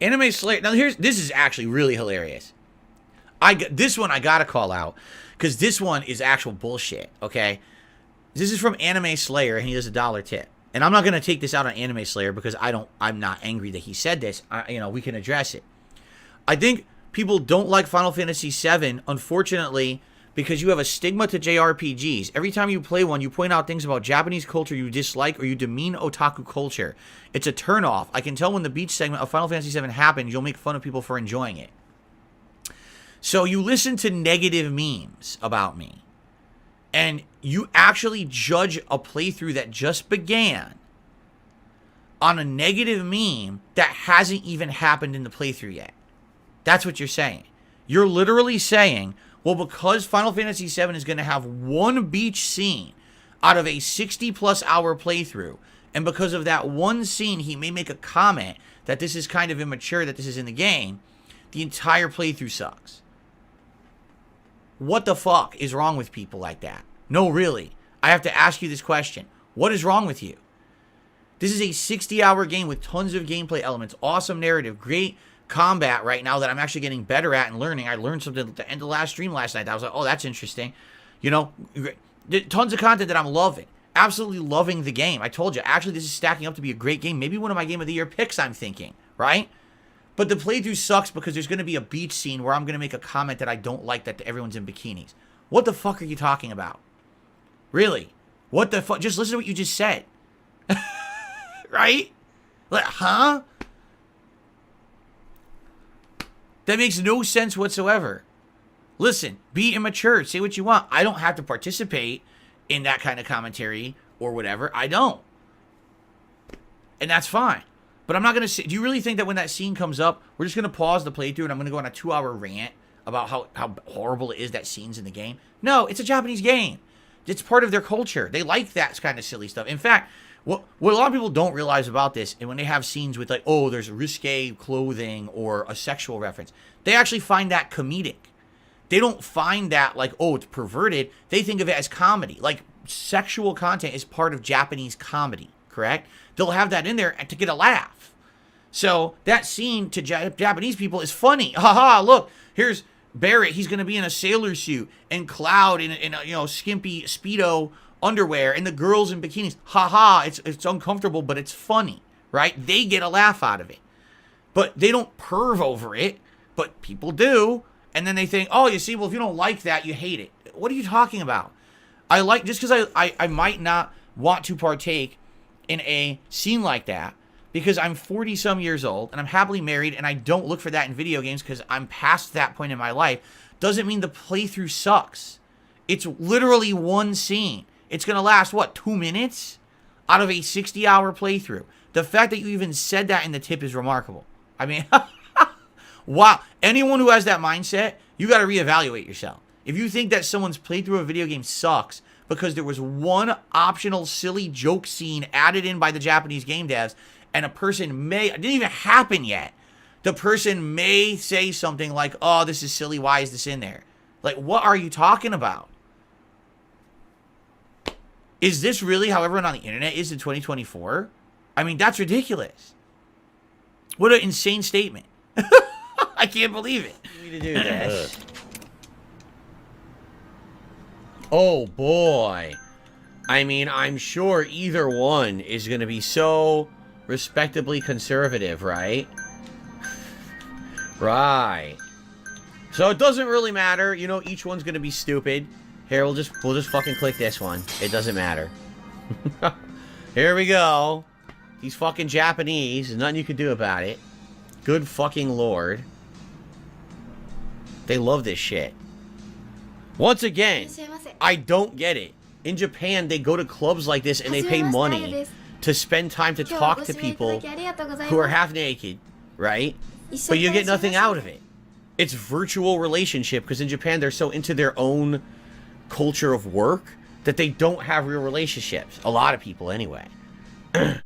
Anime Slayer. Now this is actually really hilarious. This one I gotta call out because this one is actual bullshit. Okay, this is from Anime Slayer and he does $1 tip. And I'm not gonna take this out on Anime Slayer because I'm not angry that he said this. We can address it. I think people don't like Final Fantasy VII, unfortunately, because you have a stigma to JRPGs. Every time you play one, you point out things about Japanese culture you dislike or you demean otaku culture. It's a turnoff. I can tell when the beach segment of Final Fantasy VII happens, you'll make fun of people for enjoying it. So you listen to negative memes about me, and you actually judge a playthrough that just began on a negative meme that hasn't even happened in the playthrough yet. That's what you're saying. You're literally saying, well, because Final Fantasy VII is going to have one beach scene out of a 60-plus hour playthrough, and because of that one scene, he may make a comment that this is kind of immature, that this is in the game, the entire playthrough sucks. What the fuck is wrong with people like that? No, really. I have to ask you this question. What is wrong with you? This is a 60-hour game with tons of gameplay elements, awesome narrative, great combat right now that I'm actually getting better at and learning. I learned something at the end of the last stream last night. I was like, oh, that's interesting. Tons of content that I'm loving. Absolutely loving the game. I told you, actually, this is stacking up to be a great game. Maybe one of my Game of the Year picks, I'm thinking, right? But the playthrough sucks because there's going to be a beach scene where I'm going to make a comment that I don't like that everyone's in bikinis. What the fuck are you talking about? Really? What the fuck? Just listen to what you just said. Right? Like, huh? That makes no sense whatsoever. Listen, be immature. Say what you want. I don't have to participate in that kind of commentary or whatever. I don't. And that's fine. But I'm not going to say... Do you really think that when that scene comes up, we're just going to pause the playthrough and I'm going to go on a 2-hour rant about how horrible it is that scene's in the game? No, it's a Japanese game. It's part of their culture. They like that kind of silly stuff. In fact, what a lot of people don't realize about this, and when they have scenes with like, oh, there's risque clothing or a sexual reference, they actually find that comedic. They don't find that like, oh, it's perverted. They think of it as comedy. Like, sexual content is part of Japanese comedy, correct? They'll have that in there to get a laugh. So that scene to Japanese people is funny. Haha, look, here's Barrett. He's going to be in a sailor suit, and Cloud in a skimpy Speedo underwear, and the girls in bikinis. Haha, it's uncomfortable, but it's funny, right? They get a laugh out of it. But they don't perv over it, but people do. And then they think, oh, you see, well, if you don't like that, you hate it. What are you talking about? Just because I might not want to partake in a scene like that, because I'm 40-some years old, and I'm happily married, and I don't look for that in video games because I'm past that point in my life, doesn't mean the playthrough sucks. It's literally one scene. It's going to last, what, 2 minutes? Out of a 60-hour playthrough. The fact that you even said that in the tip is remarkable. I mean, wow. Anyone who has that mindset, you got to reevaluate yourself. If you think that someone's playthrough of a video game sucks because there was one optional silly joke scene added in by the Japanese game devs, and a person it didn't even happen yet, the person may say something like, oh, this is silly, why is this in there? Like, what are you talking about? Is this really how everyone on the internet is in 2024? I mean, that's ridiculous. What an insane statement. I can't believe it. You need to do this. Oh, boy. I mean, I'm sure either one is going to be so respectably conservative, right? Right. So it doesn't really matter. You know, each one's going to be stupid. Here, we'll just fucking click this one. It doesn't matter. Here we go. He's fucking Japanese. There's nothing you can do about it. Good fucking lord. They love this shit. Once again, I don't get it. In Japan, they go to clubs like this and they pay money to spend time to talk to people who are half naked, right? But you get nothing out of it. It's virtual relationship because in Japan, they're so into their own culture of work that they don't have real relationships. A lot of people, anyway.